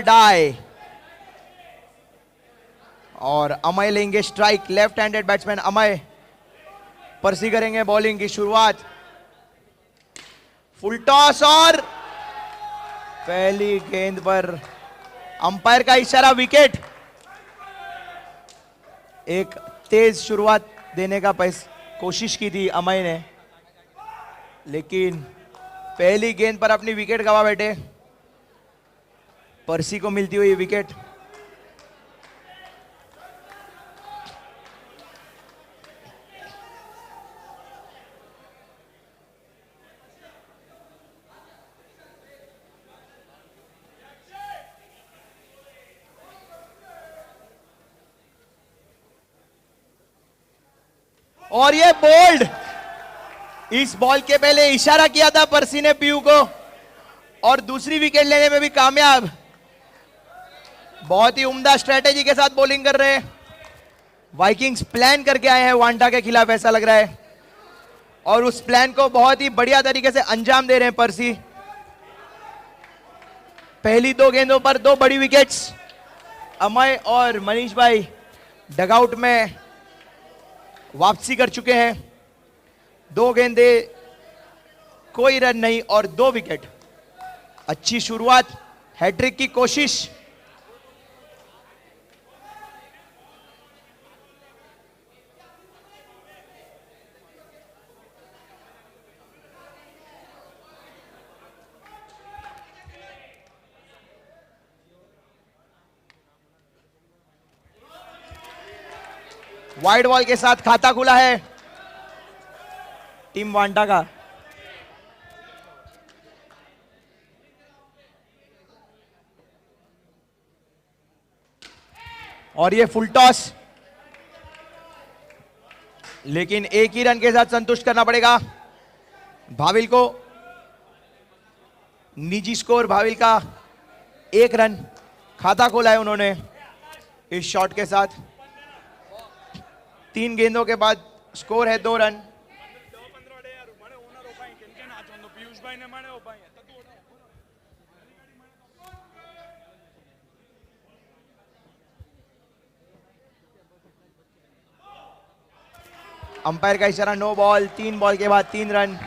Die. और अमय लेंगे strike, left handed batsman Amay. Percy करेंगे बॉलिंग की शुरुआत। फुल टॉस और पहली गेंद पर अंपायर का इशारा, विकेट। एक तेज शुरुआत देने का कोशिश की थी अमय ने, लेकिन पहली गेंद पर अपनी विकेट गवा बैठे। पर्सी को मिलती हुई विकेट। और ये बोल्ड, इस बॉल के पहले इशारा किया था पर्सी ने पीयू को, और दूसरी विकेट लेने में भी कामयाब। बहुत ही उम्दा स्ट्रेटेजी के साथ बॉलिंग कर रहे हैं। वाइकिंग्स प्लान करके आए हैं वांटा के खिलाफ, ऐसा लग रहा है, और उस प्लान को बहुत ही बढ़िया तरीके से अंजाम दे रहे हैं पर्सी। पहली दो गेंदों पर दो बड़ी विकेट्स। अमय और मनीष भाई डगआउट में वापसी कर चुके हैं। दो गेंदे, कोई रन नहीं और दो विकेट। अच्छी शुरुआत, हैट्रिक की कोशिश। वाइड बॉल के साथ खाता खुला है टीम वांटा का। और ये फुल टॉस, लेकिन एक ही रन के साथ संतुष्ट करना पड़ेगा भाविल को। निजी स्कोर भाविल का 1 रन। खाता खोला है उन्होंने इस शॉट के साथ। 3 गेंदों के बाद स्कोर है 2 रन। अंपायर का इशारा, नो बॉल। 3 बॉल के बाद 3 रन।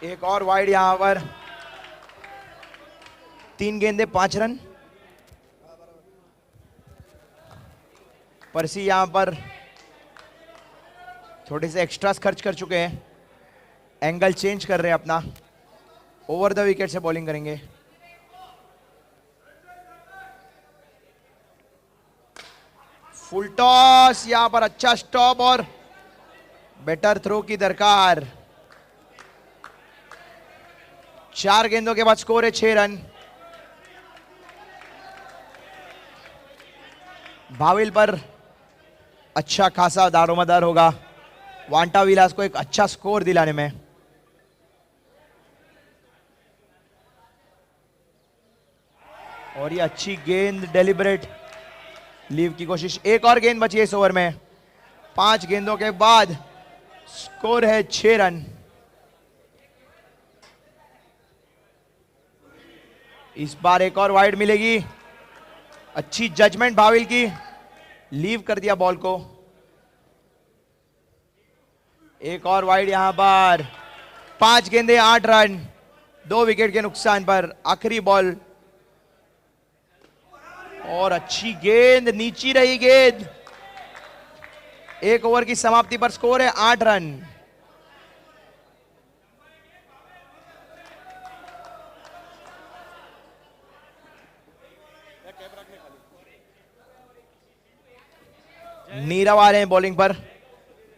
एक और वाइड यहां पर। 3 गेंदे 5 रन। पर्सी यहां पर थोड़े से एक्स्ट्रास खर्च कर चुके हैं। एंगल चेंज कर रहे हैं अपना। ओवर द विकेट से बॉलिंग करेंगे। फुल टॉस, यहां पर अच्छा स्टॉप और बेटर थ्रो की दरकार। 4 गेंदों के बाद स्कोर है 6 रन। भाविल पर अच्छा खासा दारोमदार होगा वांटा विलास को एक अच्छा स्कोर दिलाने में। और ये अच्छी गेंद, डेलिबरेट लीव की कोशिश। एक और गेंद बची है इस ओवर में। 5 गेंदों के बाद स्कोर है 6 रन। इस बार एक और वाइड मिलेगी। अच्छी जजमेंट भाविल की, लीव कर दिया बॉल को। एक और वाइड यहां पर। 5 गेंदे 8 रन, 2 विकेट के नुकसान पर। आखिरी बॉल और अच्छी गेंद, नीची रही गेंद। 1 ओवर की समाप्ति पर स्कोर है 8 रन। नीरव आ रहे हैं बॉलिंग पर,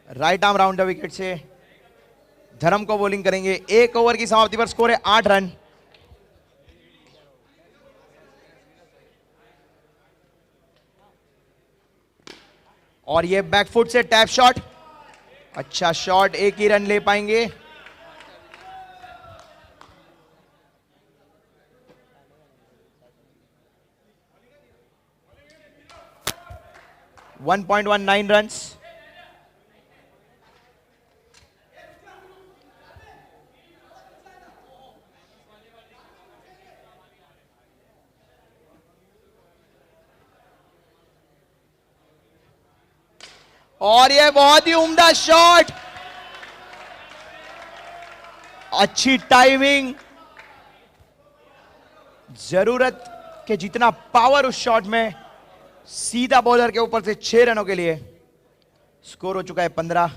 right arm round the wicket से। धर्म को बॉलिंग करेंगे। 1 ओवर की समाप्ति पर स्कोर है 8 रन। और ये बैकफुट से टैप शॉट अच्छा शॉट, एक ही रन ले पाएंगे। One 1.19 runs. और ये बहुत ही उम्दा शॉट, अच्छी टाइमिंग, जरूरत के जितना पावर उस शॉट में, सीधा बॉलर के ऊपर से 6 रनों के लिए। स्कोर हो चुका है 15।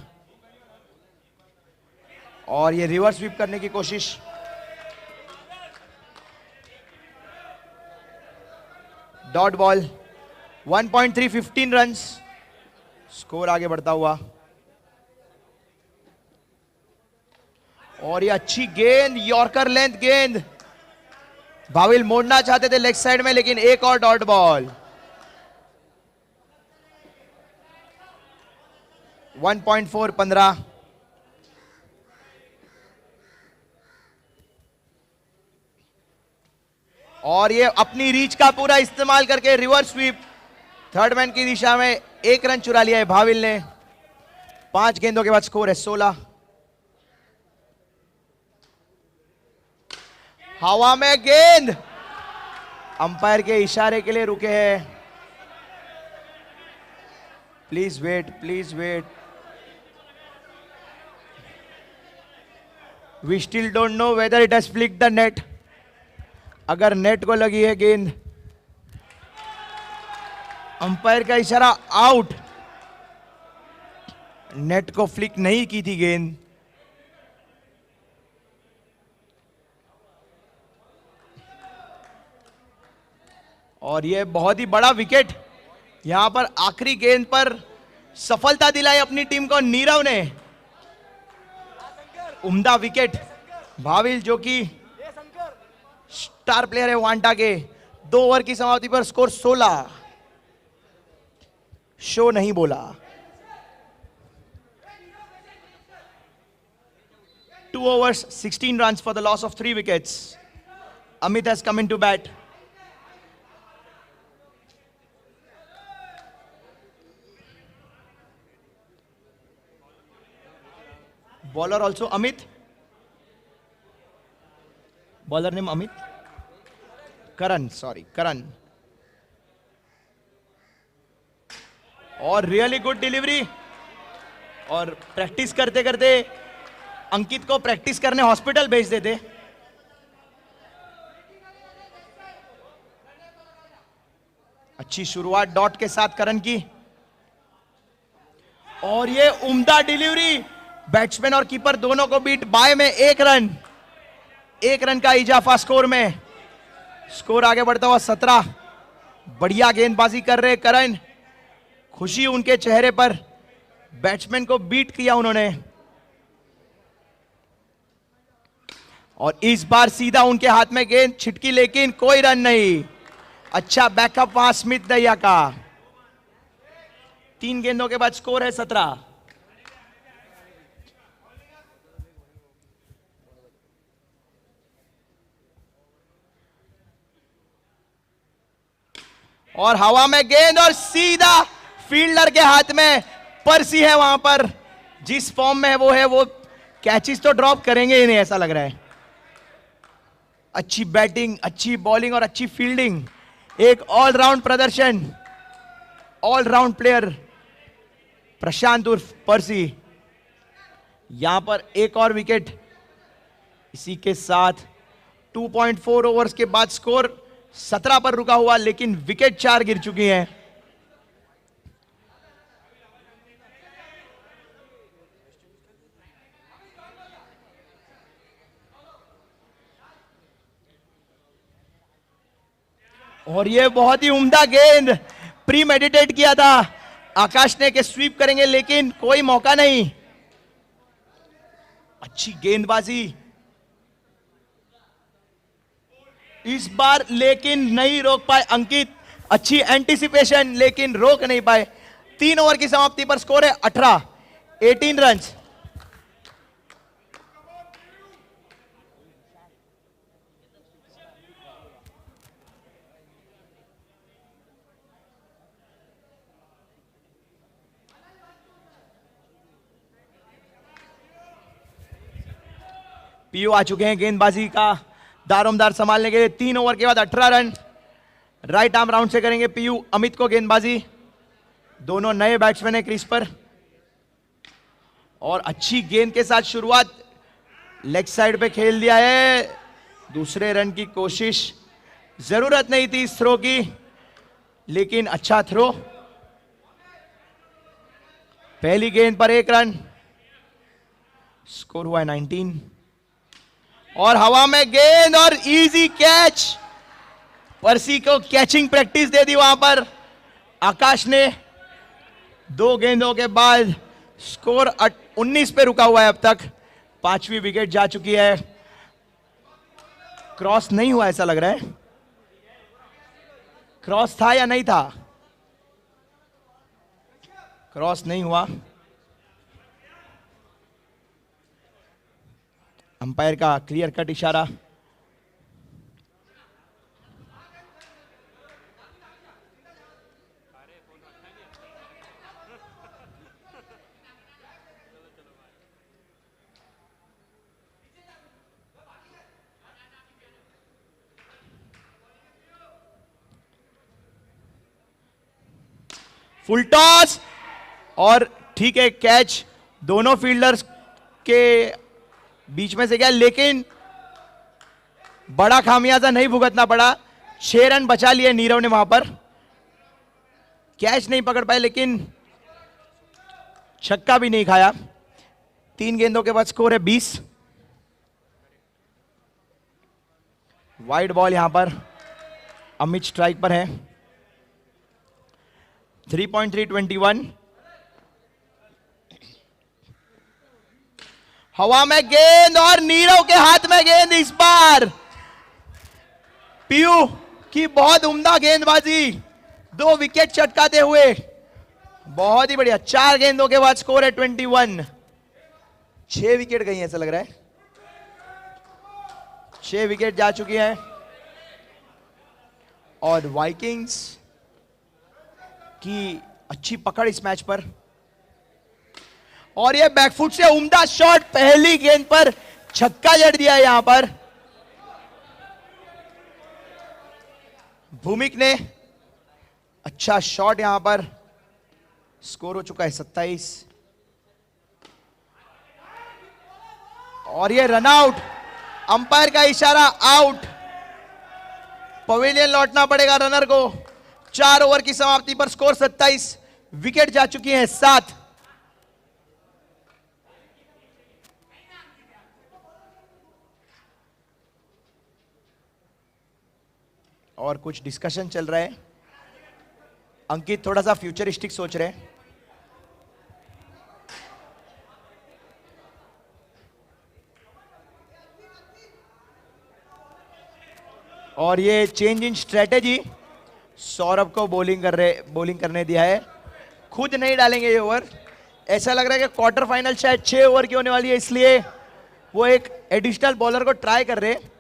और ये रिवर्स स्वीप करने की कोशिश, डॉट बॉल। 1.3, 15 रन्स। स्कोर आगे बढ़ता हुआ। और ये अच्छी गेंद, यॉर्कर लेंथ गेंद। भाविल मोड़ना चाहते थे लेग साइड में, लेकिन एक और डॉट बॉल। 1.4, 15। और ये अपनी रीच का पूरा इस्तेमाल करके रिवर्स स्वीप, थर्ड मैन की दिशा में 1 रन चुरा लिया है भाविल ने। 5 गेंदों के बाद स्कोर है 16। हवा में गेंद, अंपायर के इशारे के लिए रुके हैं। Please wait, please wait. We still don't know whether it has flicked the net. अगर नेट को लगी है गेंद, अंपायर का इशारा आउट। नेट को फ्लिक नहीं की थी गेंद। और यह बहुत ही बड़ा विकेट, यहां पर आखिरी गेंद पर सफलता दिलाई अपनी टीम को नीरव ने। उम्दा विकेट। भाविल जो कि स्टार प्लेयर है वांटा के, 2 ओवर की समाप्ति पर स्कोर 16। शो नहीं बोला। 2 overs, 16 runs for the loss of 3 wickets. Amit has come into bat. Bowler also Amit. Bowler name Amit. Karan, sorry, Karan. और रियली गुड डिलीवरी। और प्रैक्टिस करते करते अंकित को प्रैक्टिस करने हॉस्पिटल भेज देते। अच्छी शुरुआत डॉट के साथ करण की। और ये उम्दा डिलीवरी, बैट्समैन और कीपर दोनों को बीट, बाय में 1 रन। 1 रन का इजाफा स्कोर में। स्कोर आगे बढ़ता हुआ 17। बढ़िया गेंदबाजी कर रहे करण, खुशी उनके चेहरे पर। बैट्समैन को बीट किया उन्होंने। और इस बार सीधा उनके हाथ में गेंद छिटकी, लेकिन कोई रन नहीं। अच्छा बैकअप वहां स्मिथ दैया का। 3 गेंदों के बाद स्कोर है 17। और हवा में गेंद, और सीधा फील्डर के हाथ में। पर्सी है वहां पर, जिस फॉर्म में वो है, वो कैचेस तो ड्रॉप करेंगे ही नहीं, ऐसा लग रहा है। अच्छी बैटिंग, अच्छी बॉलिंग और अच्छी फील्डिंग। एक ऑलराउंड प्रदर्शन। ऑलराउंड प्लेयर प्रशांत उर्फ पर्सी। यहां पर एक और विकेट। इसी के साथ 2.4 ओवर्स के बाद स्कोर 17 पर रुका हुआ, लेकिन विकेट 4 गिर चुकी हैं। और ये बहुत ही उम्दा गेंद, प्री मेडिटेट किया था आकाश ने कि स्वीप करेंगे, लेकिन कोई मौका नहीं। अच्छी गेंदबाजी इस बार, लेकिन नहीं रोक पाए अंकित। अच्छी एंटीसिपेशन, लेकिन रोक नहीं पाए। 3 ओवर की समाप्ति पर स्कोर है 18। 18 रन। पीयू आ चुके हैं गेंदबाजी का दारोमदार संभालने के लिए। 3 ओवर के बाद 18 रन। राइट आर्म राउंड से करेंगे पीयू अमित को गेंदबाजी। दोनों नए बैट्समैन है क्रीज पर और अच्छी गेंद के साथ शुरुआत लेग साइड पे खेल दिया है। दूसरे रन की कोशिश, जरूरत नहीं थी इस थ्रो की, लेकिन अच्छा थ्रो। पहली गेंद पर 1 रन। स्कोर हुआ है 19 और हवा में गेंद और इजी कैच। पर्सी को कैचिंग प्रैक्टिस दे दी वहां पर आकाश ने। 2 गेंदों के बाद स्कोर 19 पे रुका हुआ है अब तक। 5वीं विकेट जा चुकी है। क्रॉस नहीं हुआ ऐसा लग रहा है। क्रॉस था या नहीं था? क्रॉस नहीं हुआ। अंपायर का क्लियर कट इशारा। फुल टॉस और ठीक है, कैच दोनों फील्डर्स के बीच में से गया, लेकिन बड़ा खामियाजा नहीं भुगतना पड़ा। 6 रन बचा लिए नीरव ने वहां पर। कैच नहीं पकड़ पाए, लेकिन छक्का भी नहीं खाया। 3 गेंदों के बाद स्कोर है 20। वाइड बॉल यहां पर अमित स्ट्राइक पर है। 3.321। हवा में गेंद और नीरव के हाथ में गेंद। इस बार पीयू की बहुत उम्दा गेंदबाजी, 2 विकेट चटकाते हुए। बहुत ही बढ़िया। 4 गेंदों के बाद स्कोर है 21। 6 विकेट गई ऐसा लग रहा है। 6 विकेट जा चुकी है और वाइकिंग्स की अच्छी पकड़ इस मैच पर। और ये बैकफुट से उम्दा शॉट, पहली गेंद पर छक्का जड़ दिया यहां पर भूमिक ने। अच्छा शॉट यहां पर। स्कोर हो चुका है 27 और ये रन आउट। अंपायर का इशारा, आउट। पवेलियन लौटना पड़ेगा रनर को। 4 ओवर की समाप्ति पर स्कोर 27। विकेट जा चुकी हैं 7। और कुछ डिस्कशन चल रहा है। अंकित थोड़ा सा फ्यूचरिस्टिक सोच रहे हैं। और ये चेंज इन स्ट्रेटेजी, सौरभ को बॉलिंग करने दिया है। खुद नहीं डालेंगे ये ओवर। ऐसा लग रहा है कि क्वार्टर फाइनल शायद 6 ओवर की होने वाली है, इसलिए वो एक एडिशनल बॉलर को ट्राई कर रहे हैं।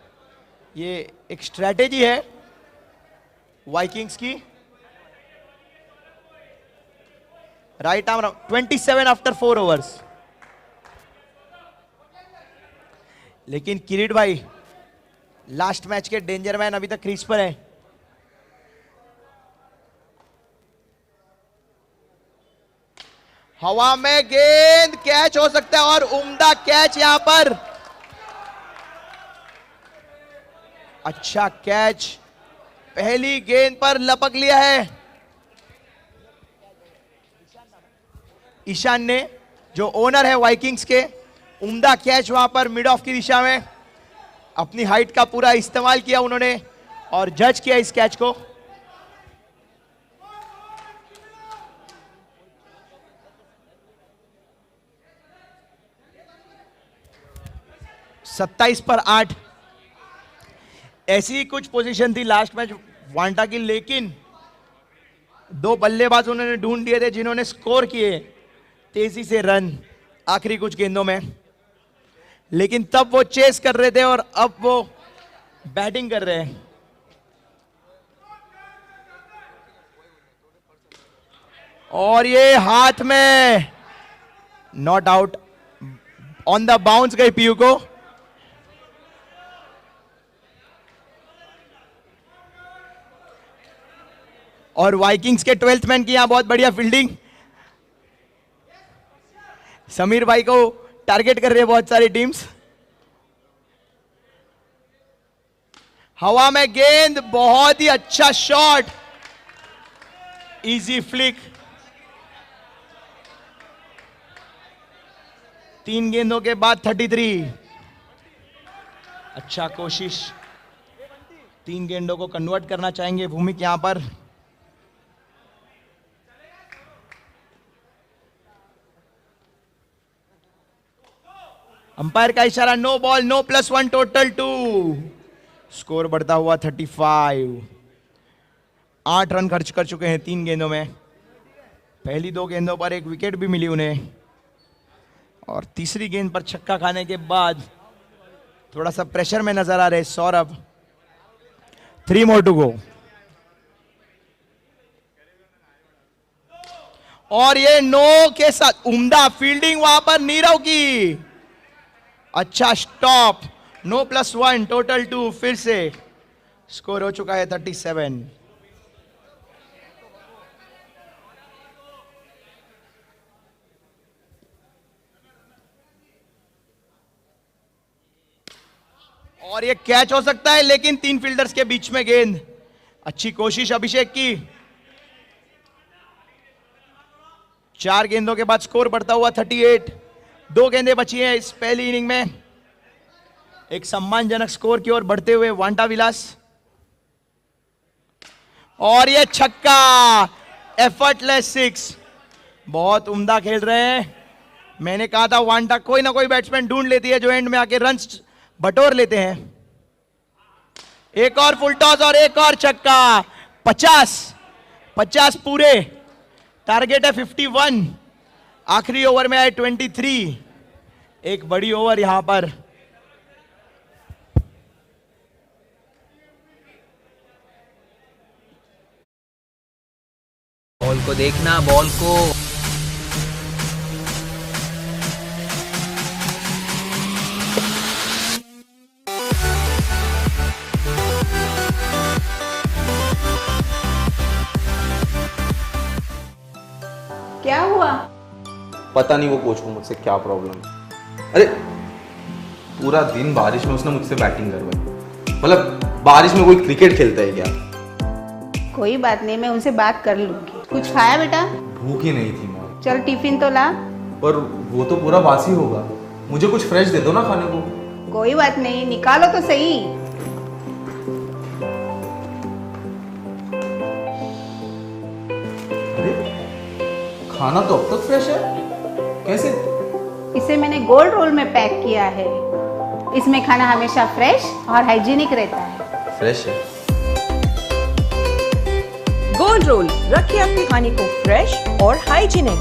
ये एक स्ट्रेटेजी है वाइकिंग्स की। Right arm 27 after 4 overs. लेकिन किरीट भाई लास्ट मैच के डेंजर मैन अभी तक क्रीज पर है। हवा में गेंद, कैच हो सकता है और उम्दा कैच यहां पर। अच्छा कैच, पहली गेंद पर लपक लिया है ईशान ने, जो ओनर है वाइकिंग्स के। उम्दा कैच वहां पर मिड ऑफ की दिशा में। अपनी हाइट का पूरा इस्तेमाल किया उन्होंने और जज किया इस कैच को। सत्ताईस पर 8। ऐसी ही कुछ पोजीशन थी लास्ट मैच वांटा की, लेकिन 2 बल्लेबाज उन्होंने ढूंढ दिए थे जिन्होंने स्कोर किए तेजी से रन। आखिरी कुछ गेंदों में, लेकिन तब वो चेस कर रहे थे और अब वो बैटिंग कर रहे हैं। और ये हाथ में not out, on the bounce गई पीयू को। और वाइकिंग्स के 12th मैन की यहां बहुत बढ़िया फील्डिंग, समीर भाई को टारगेट कर रही है बहुत सारी टीम्स। हवा में गेंद, बहुत ही अच्छा शॉट, इजी फ्लिक। 3 गेंदों के बाद 33। अच्छा कोशिश, 3 गेंदों को कन्वर्ट करना चाहेंगे भूमिक यहां पर। अंपायर का इशारा, no ball, no +1, total 2। Score बढ़ता हुआ 35। 8 रन खर्च कर चुके हैं 3 गेंदों में। पहली 2 गेंदों पर एक विकेट भी मिली उन्हें, और तीसरी गेंद पर छक्का खाने के बाद थोड़ा सा प्रेशर में नजर आ रहे सौरभ। 3 more to go। और ये नो के साथ उम्दा फील्डिंग वहां पर नीरव की, अच्छा स्टॉप, नो +1, टोटल 2। फिर से स्कोर हो चुका है 37। और ये कैच हो सकता है, लेकिन 3 फील्डर्स के बीच में गेंद। अच्छी कोशिश अभिषेक की। 4 गेंदों के बाद स्कोर बढ़ता हुआ 38। 2 गेंदें बची हैं इस पहली इनिंग में। एक सम्मानजनक स्कोर की ओर बढ़ते हुए वांटा विलास, और ये छक्का, एफर्टलेस 6। बहुत उम्दा खेल रहे हैं। मैंने कहा था वांटा कोई ना कोई बैट्समैन ढूंढ लेती है जो एंड में आके रन्स बटोर लेते हैं। एक और फुल टॉस और एक और छक्का। 50 पूरे, टारगेट है 51। आखिरी ओवर में आए 23। एक बड़ी ओवर यहां पर। बॉल को देखना, बॉल को। क्या हुआ? पता नहीं वो कोच को मुझसे क्या प्रॉब्लम है। अरे पूरा दिन बारिश में उसने मुझसे बैटिंग करवाई। मतलब बारिश में कोई क्रिकेट खेलता है क्या? कोई बात नहीं, मैं उनसे बात कर लूंगी। कुछ खाया बेटा? भूख ही नहीं थी माँ। चल टिफिन तो ला। पर वो तो पूरा बासी होगा, मुझे कुछ फ्रेश दे दो ना खाने को। कोई बात नहीं, निकालो तो सही। अरे खाना तो अब तक फ्रेश है, कैसे? इसे मैंने गोल्ड रोल में पैक किया है। इसमें खाना हमेशा फ्रेश और हाइजीनिक रहता है। फ्रेश है। गोल्ड रोल, रखिए अपने खाने को फ्रेश और हाइजीनिक।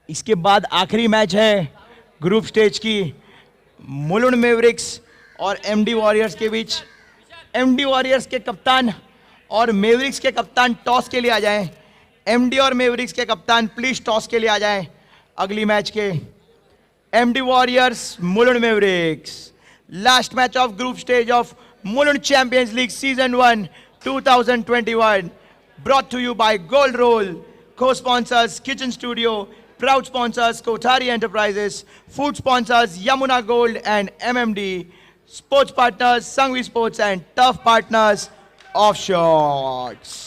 इसके बाद आखिरी मैच है ग्रुप स्टेज की, मुलुंड मेवरिक्स और एमडी वॉरियर्स के बीच। एमडी वॉरियर्स के कप्तान और मेवरिक्स के कप्तान टॉस के लिए आ जाएं। एमडी और मेवरिक्स के कप्तान प्लीज टॉस के लिए आ जाएं अगली मैच के। MD warriors, Mulund mavericks. Last match of group stage of Mulund champions league season 1 2021, brought to you by Gold Roll, co-sponsors Kitchen Studio, proud sponsors Kothari Enterprises, food sponsors Yamuna Gold and MMD, sports partners Sangvi Sports and tough partners Offshots.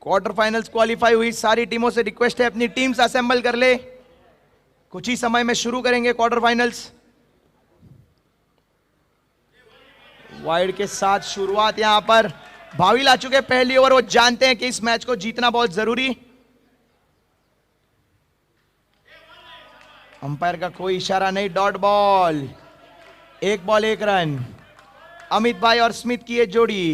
Quarter finals qualify हुई सारी टीमों से request है अपनी teams assemble कर ले, कुछ ही समय में शुरू करेंगे क्वार्टर फाइनल्स। वाइड के साथ शुरुआत यहां पर भाविल आ चुके पहली ओवर। वो जानते हैं कि इस मैच को जीतना बहुत जरूरी। अंपायर का कोई इशारा नहीं, डॉट बॉल, एक बॉल एक रन। अमित भाई और स्मिथ की ये जोड़ी,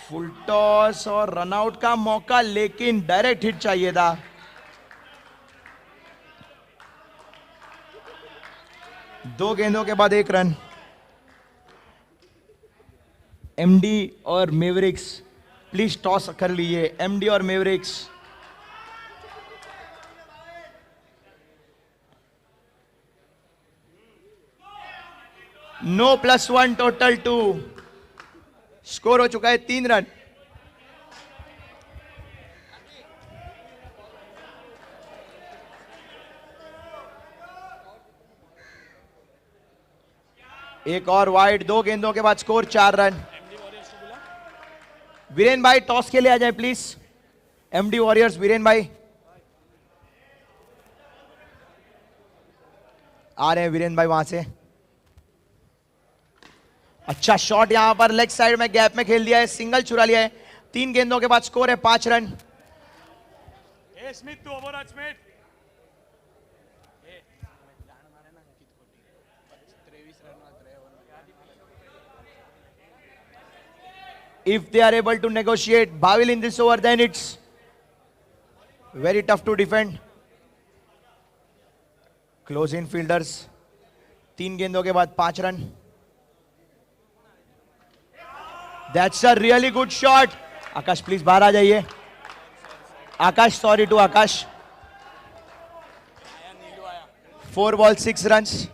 फुल टॉस और रनआउट का मौका, लेकिन डायरेक्ट हिट चाहिए था। दो गेंदों के बाद एक रन। एमडी और मेवरिक्स, प्लीज टॉस कर लीजिए, एमडी और मेवरिक्स। No +1, total 2। स्कोर हो चुका है 3 रन। एक और वाइड, 2 गेंदों के बाद स्कोर 4 रन। वीरेन भाई टॉस के लिए आ जाए प्लीज, एमडी वॉरियर्स, वीरेन भाई आ रहे हैं। वीरेन भाई वहां से अच्छा शॉट, यहां पर लेग साइड में गैप में खेल दिया है, सिंगल चुरा लिया है। 3 गेंदों के बाद स्कोर है 5 रन। स्मिथ तू over Smith. If they are able to negotiate Bhavil in this over, then it's very tough to defend. Close in fielders, 3 गेंदों के बाद 5 run. That's a really good shot. Akash please बाहर आ जाइए। Akash, sorry to Akash. 4 ball 6 runs.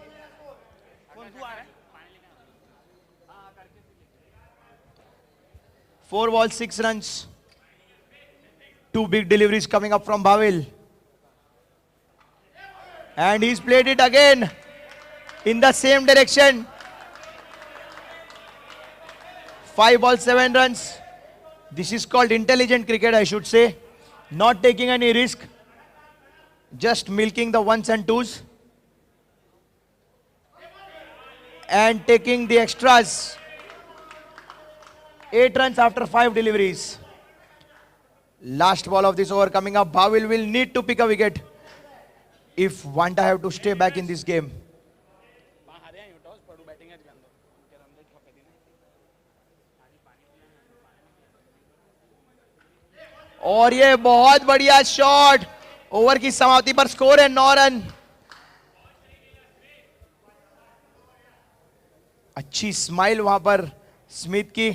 Four balls, 6 runs. 2 big deliveries coming up from Bhavil. And he's played it again in the same direction. 5 balls, 7 runs. This is called intelligent cricket, I should say. Not taking any risk. Just milking the ones and twos. And taking the extras. 8 runs after 5 deliveries. Last ball of this over coming up. Bhavil will need to pick a wicket if Vanta have to stay back in this game. और ये बहुत बढ़िया shot, over की समाप्ति पर score है 9 run. अच्छी smile वहां पर स्मिथ की,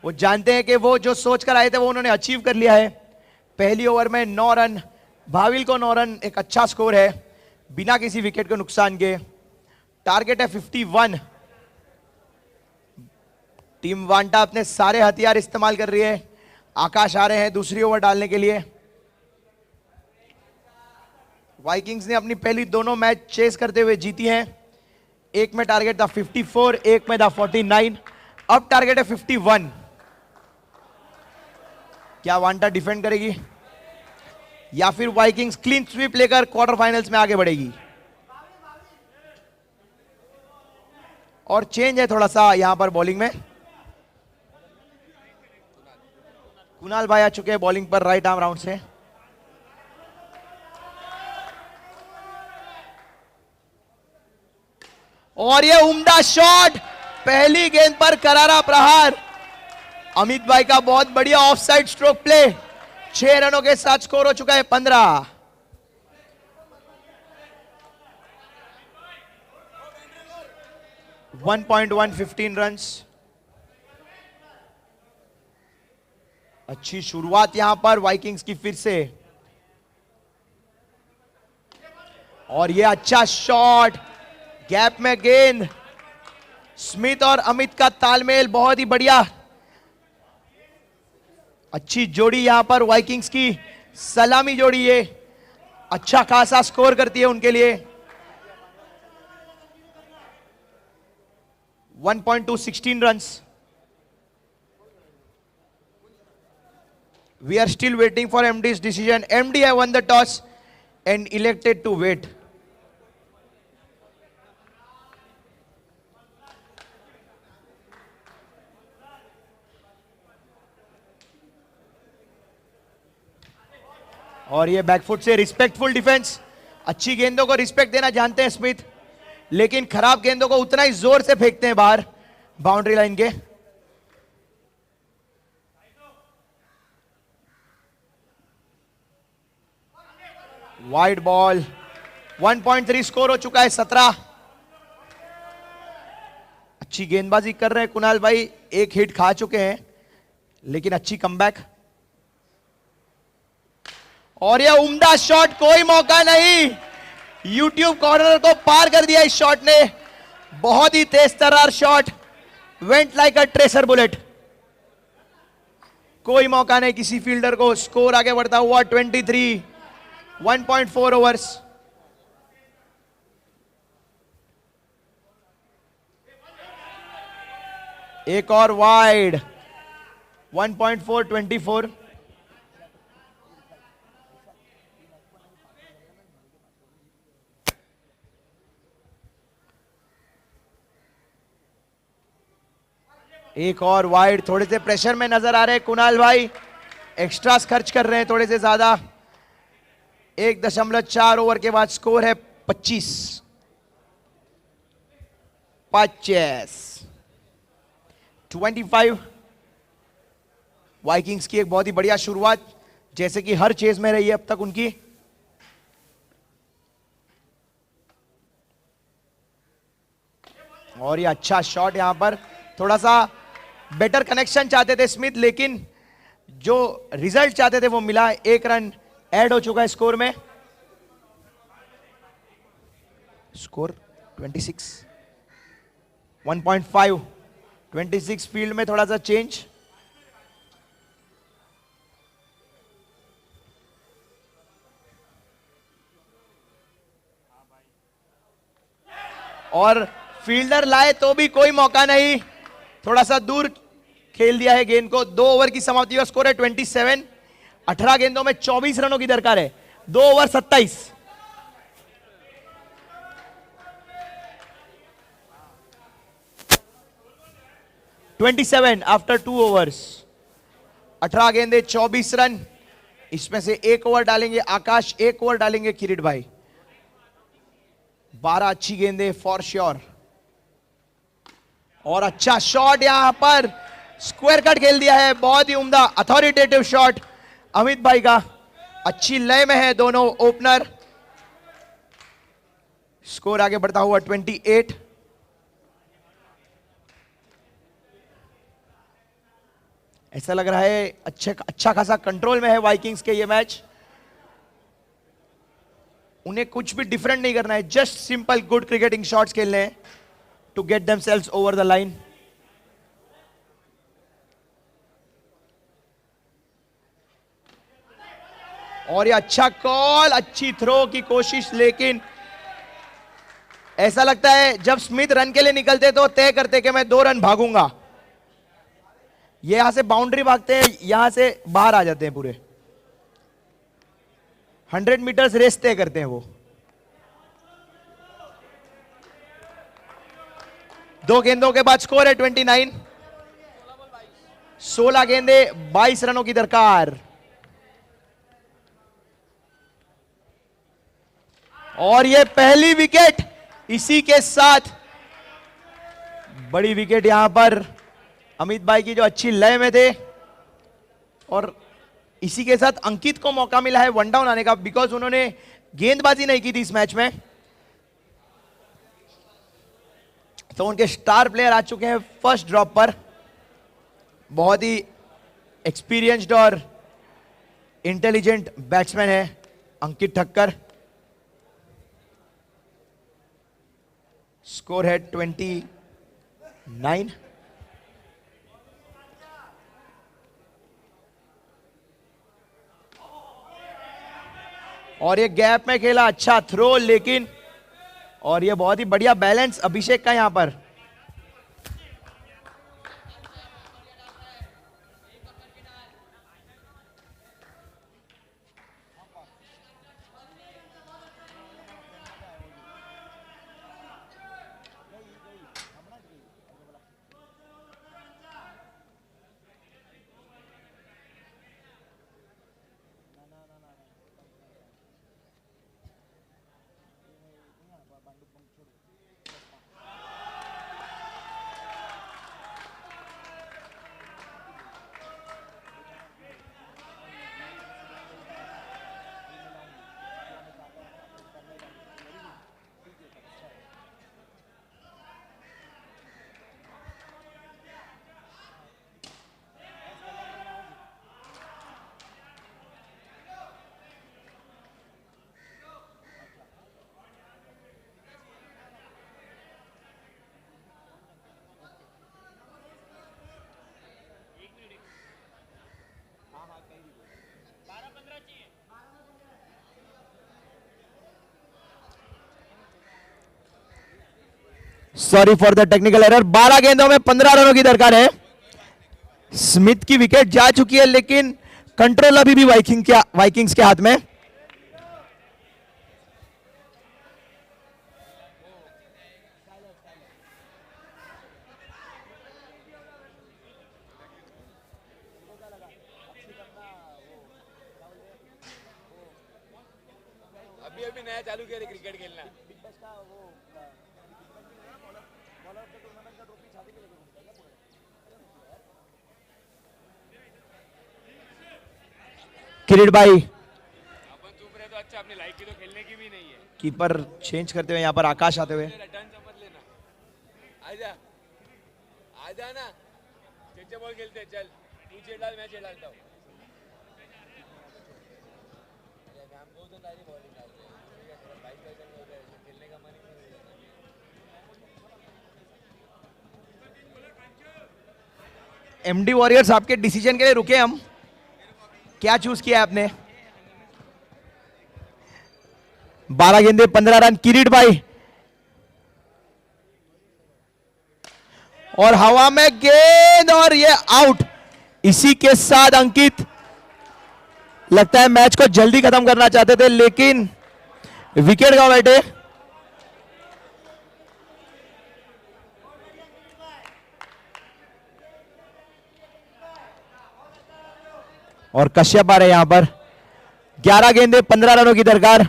वो जानते हैं कि वो जो सोच कर आए थे वो उन्होंने अचीव कर लिया है। पहली ओवर में 9 रन, भाविल को 9 रन, एक अच्छा स्कोर है बिना किसी विकेट को नुकसान के। टारगेट है 51। टीम वांटा अपने सारे हथियार इस्तेमाल कर रही है। आकाश आ रहे हैं दूसरी ओवर डालने के लिए। वाइकिंग्स ने अपनी पहली दोनों मैच चेस करते हुए जीती हैं। एक में टारगेट था 54, एक में था 49, अब टारगेट है 51। क्या वांटा डिफेंड करेगी या फिर वाइकिंग्स क्लीन स्वीप लेकर क्वार्टर फाइनल्स में आगे बढ़ेगी? और चेंज है थोड़ा सा यहां पर बॉलिंग में। कुणाल भाई आ चुके हैं बॉलिंग पर राइट आर्म राउंड से। और ये उम्दा शॉट, पहली गेंद पर करारा प्रहार। अमित भाई का बहुत बढ़िया ऑफ साइड स्ट्रोक प्ले। 6 रनों के साथ स्कोर हो चुका है 15। .115 रन। अच्छी शुरुआत यहां पर वाइकिंग्स की फिर से। और ये अच्छा शॉट, गैप में गेंद। स्मिथ और अमित का तालमेल बहुत ही बढ़िया। अच्छी जोड़ी यहां पर वाइकिंग्स की, सलामी जोड़ी ये अच्छा खासा स्कोर करती है उनके लिए। 1.216 runs. We are still waiting for MD's decision. MD have won the toss and elected to wait. और ये बैकफुट से रिस्पेक्टफुल डिफेंस। अच्छी गेंदों को रिस्पेक्ट देना जानते हैं स्मिथ, लेकिन खराब गेंदों को उतना ही जोर से फेंकते हैं बाहर बाउंड्री लाइन के। वाइड बॉल, 1.3 स्कोर हो चुका है 17। अच्छी गेंदबाजी कर रहे हैं कुणाल भाई, एक हिट खा चुके हैं लेकिन अच्छी कमबैक। और यह उम्दा शॉट, कोई मौका नहीं, यूट्यूब कॉर्नर को पार कर दिया इस शॉट ने। बहुत ही तेज तर्रार shot, went like a tracer bullet. कोई मौका नहीं किसी फील्डर को। स्कोर आगे बढ़ता हुआ 23, 1.4 ओवर्स। एक और वाइड, 1.4, 24। एक और वाइड, थोड़े से प्रेशर में नजर आ रहे हैं कुणाल भाई, एक्स्ट्रास खर्च कर रहे हैं थोड़े से ज्यादा। 1.4 ओवर के बाद स्कोर है 25। 25 वाइकिंग्स की एक बहुत ही बढ़िया शुरुआत, जैसे कि हर चेज में रही है अब तक उनकी। और ये अच्छा शॉट, यहां पर थोड़ा सा बेटर कनेक्शन चाहते थे स्मिथ, लेकिन जो रिजल्ट चाहते थे वो मिला। एक रन ऐड हो चुका है स्कोर में। स्कोर 26, 1.5, 26। फील्ड में थोड़ा सा चेंज। और फील्डर लाए तो भी कोई मौका नहीं, थोड़ा सा दूर खेल दिया है गेंद को। 2 ओवर की समाप्ति का स्कोर है 27। 18 गेंदों में 24 रनों की दरकार है। 2 ओवर 27। After 2 overs. 18 गेंदे 24 रन। इसमें से 1 ओवर डालेंगे आकाश, 1 ओवर डालेंगे किरीट भाई। 12 अच्छी गेंदे फॉर श्योर। और अच्छा शॉट, यहां पर स्क्वायर कट खेल दिया है, बहुत ही उम्दा अथॉरिटेटिव शॉट अमित भाई का। अच्छी लय में है दोनों ओपनर। स्कोर आगे बढ़ता हुआ 28। ऐसा लग रहा है अच्छा खासा कंट्रोल में है वाइकिंग्स के ये मैच। उन्हें कुछ भी डिफरेंट नहीं करना है, just simple good cricketing shots खेलने हैं to get themselves over the line. और ये अच्छा कॉल, अच्छी थ्रो की कोशिश, लेकिन ऐसा लगता है जब स्मिथ रन के लिए निकलते तो तय करते कि मैं 2 रन भागूंगा। ये यहां से बाउंड्री भागते हैं, यहां से बाहर आ जाते हैं पूरे। 100 मीटर्स रेस तय करते हैं वो। 2 गेंदों के बाद स्कोर है 29। 16 गेंदे 22 रनों की दरकार। और ये पहली विकेट इसी के साथ, बड़ी विकेट यहां पर अमित भाई की जो अच्छी लय में थे। और इसी के साथ अंकित को मौका मिला है 1 डाउन आने का, बिकॉज उन्होंने गेंदबाजी नहीं की थी इस मैच में। तो उनके स्टार प्लेयर आ चुके हैं फर्स्ट ड्रॉप पर। बहुत ही एक्सपीरियंस्ड और इंटेलिजेंट बैट्समैन है अंकित ठक्कर। स्कोर है 29। और ये गैप में खेला, अच्छा थ्रो, लेकिन और ये बहुत ही बढ़िया बैलेंस अभिषेक का यहां पर। Sorry for the technical error. 12 गेंदों में 15 रनों की दरकार है। स्मिथ की विकेट जा चुकी है, लेकिन कंट्रोल अभी भी वाइकिंग्स के हाथ में। अभी नया चालू किया क्रिकेट खेलना। किरीट भाई अपन चुप रहे तो अच्छा, अपनी लाइफ की तो खेलने की भी नहीं है। कीपर चेंज करते हुए यहां पर आकाश आते हुए। रिटर्न समझ लेना। आजा आजा ना, चेचे बॉल खेलते हैं, चल तू चेड़ डाल, मैं चेड़ डालता हूँ। खेलने का मन ही नहीं होता। एमडी वॉरियर्स आपके डिसीजन के लिए रुके हम। क्या चूज किया आपने? 12 गेंदे 15 रन। किरीट भाई और हवा में गेंद और ये आउट। इसी के साथ अंकित लगता है मैच को जल्दी खत्म करना चाहते थे, लेकिन विकेट गंवा बैठे। और कश्यप आ रहे यहां पर। 11 गेंदे 15 रनों की दरकार।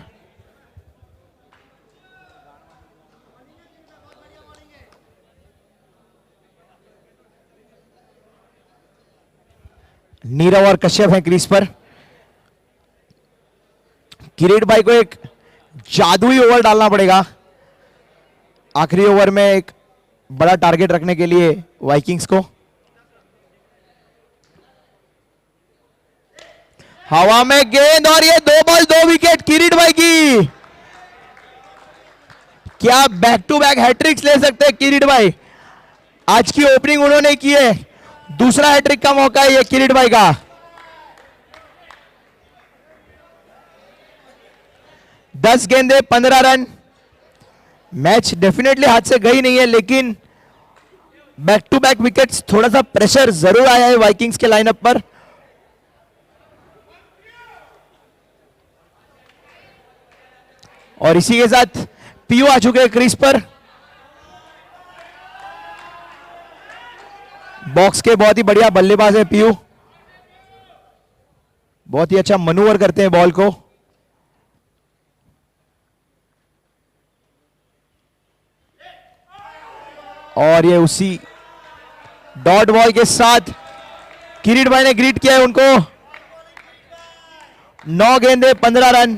नीरव और कश्यप हैं क्रीज पर। किरीट भाई को एक जादुई ओवर डालना पड़ेगा आखिरी ओवर में, एक बड़ा टारगेट रखने के लिए वाइकिंग्स को। हवा में गेंद और ये 2 बॉल 2 विकेट किरीट भाई की। क्या बैक टू बैक हैट्रिक्स ले सकते हैं किरीट भाई? आज की ओपनिंग उन्होंने की है, दूसरा हैट्रिक का मौका है ये किरीट भाई का। 10 गेंदे 15 रन। मैच डेफिनेटली हाथ से गई नहीं है, लेकिन बैक टू बैक विकेट्स, थोड़ा सा प्रेशर जरूर आया है वाइकिंग्स के लाइनअप पर। और इसी के साथ पीयू आ चुके हैं क्रीज पर। बॉक्स के बहुत ही बढ़िया बल्लेबाज है पीयू, बहुत ही अच्छा मनूवर करते हैं बॉल को। और ये उसी डॉट बॉल के साथ किरीट भाई ने ग्रीट किया है उनको। 9 गेंदे 15 रन।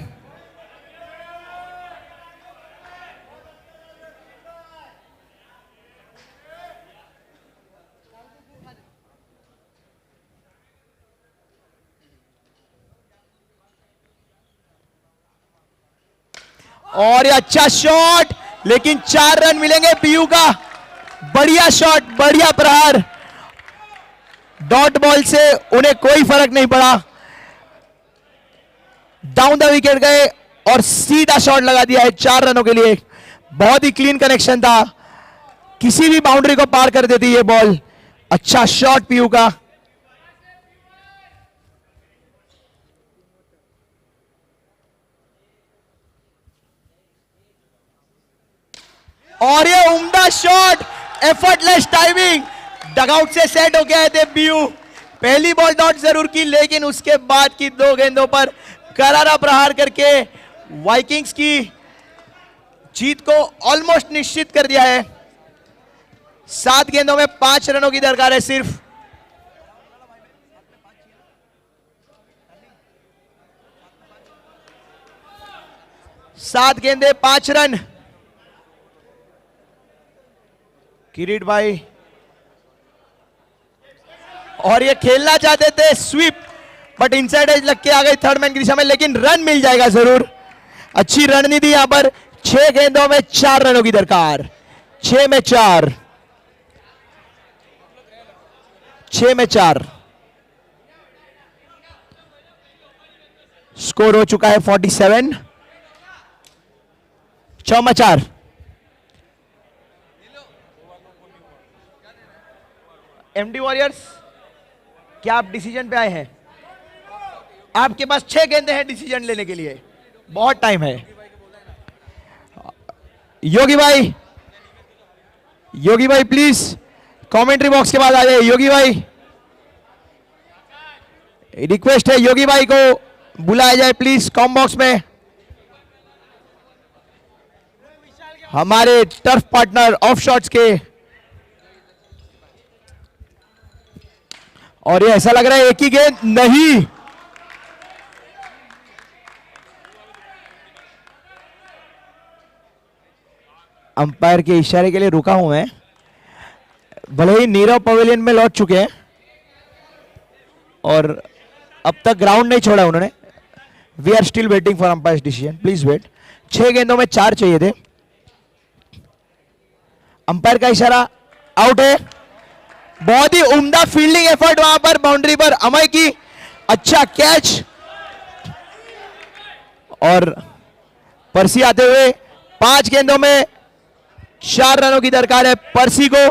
और ये अच्छा शॉट, लेकिन 4 रन मिलेंगे पीयू का। बढ़िया शॉट, बढ़िया प्रहार। डॉट बॉल से उन्हें कोई फर्क नहीं पड़ा, डाउन द विकेट गए और सीधा शॉट लगा दिया है 4 रनों के लिए। बहुत ही क्लीन कनेक्शन था, किसी भी बाउंड्री को पार कर देती ये बॉल। अच्छा शॉट पीयू का। और ये उम्दा शॉट, एफर्टलेस टाइमिंग, डगआउट से सेट हो गए थे पीयू। पहली बॉल डॉट जरूर की, लेकिन उसके बाद की 2 गेंदों पर करारा प्रहार करके वाइकिंग्स की जीत को ऑलमोस्ट निश्चित कर दिया है। 7 गेंदों में 5 रनों की दरकार है सिर्फ। सात गेंदे 5 रन। किरीट भाई और ये खेलना चाहते थे स्वीप, बट इनसाइड एज लग के आ गई थर्ड मैन की दिशा में, लेकिन रन मिल जाएगा जरूर। अच्छी रणनीति यहां पर। 6 गेंदों में 4 रनों की दरकार। 6 में 4, 6 में 4। स्कोर हो चुका है 47। 6 में 4। एमडी वॉरियर्स, क्या आप डिसीजन पे आए हैं? आपके पास 6 गेंदें हैं डिसीजन लेने के लिए, बहुत टाइम है। योगी भाई प्लीज कमेंट्री बॉक्स के बाद आ जाइए। योगी भाई, रिक्वेस्ट है योगी भाई को बुलाया जाए प्लीज कॉम बॉक्स में। हमारे टर्फ पार्टनर ऑफ शॉट्स के, और ये ऐसा लग रहा है एक ही गेंद नहीं, अंपायर के इशारे के लिए रुका हूं मैं। भले ही नीरव पवेलियन में लौट चुके हैं और अब तक ग्राउंड नहीं छोड़ा उन्होंने। We are still waiting for umpire decision, please wait. 6 गेंदों में 4 चाहिए थे। अंपायर का इशारा, आउट है। बहुत ही उम्दा फील्डिंग एफर्ट वहां पर बाउंड्री पर अमय की, अच्छा कैच, और पर्सी आते हुए 5 गेंदों में 4 रनों की दरकार है पर्सी को।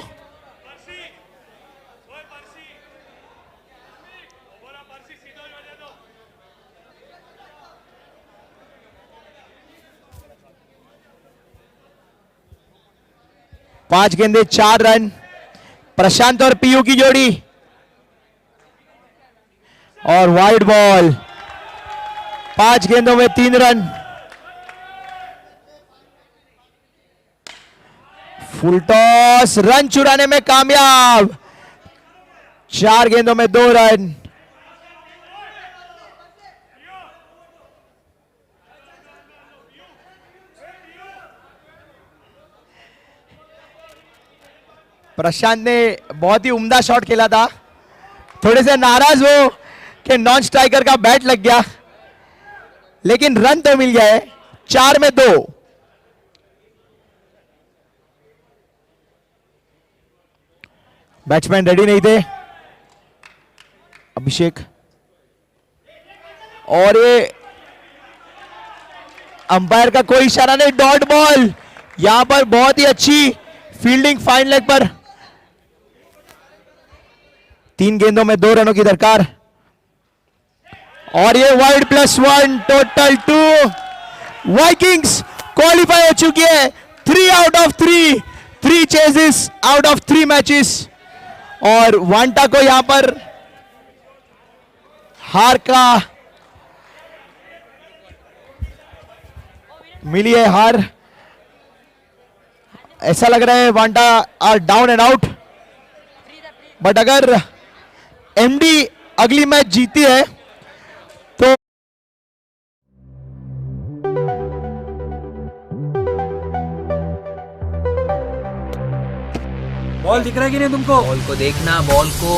पांच गेंदे 4 रन। प्रशांत और पीयू की जोड़ी, और वाइड बॉल। 5 गेंदों में 3 रन। फुल टॉस, रन चुराने में कामयाब। 4 गेंदों में 2 रन। प्रशांत ने बहुत ही उम्दा शॉट खेला था। थोड़े से नाराज हो कि नॉन स्ट्राइकर का बैट लग गया, लेकिन रन तो मिल गया है। 4 में 2। बैट्समैन रेडी नहीं थे, अभिषेक, और ये अंपायर का कोई इशारा नहीं, डॉट बॉल। यहां पर बहुत ही अच्छी फील्डिंग फाइन लेग पर। 3 गेंदों में 2 रनों की दरकार, और ये वाइड +1, टोटल 2। वाइकिंग्स क्वालिफाई हो चुकी है। 3 out of 3, 3 ceases out of 3 matches, और वांटा को यहां पर हार का मिली है हार। ऐसा लग रहा है वांटा are down and out, but अगर एमडी अगली मैच जीती है तो बॉल दिख रहा है कि नहीं तुमको? बॉल को देखना, बॉल को।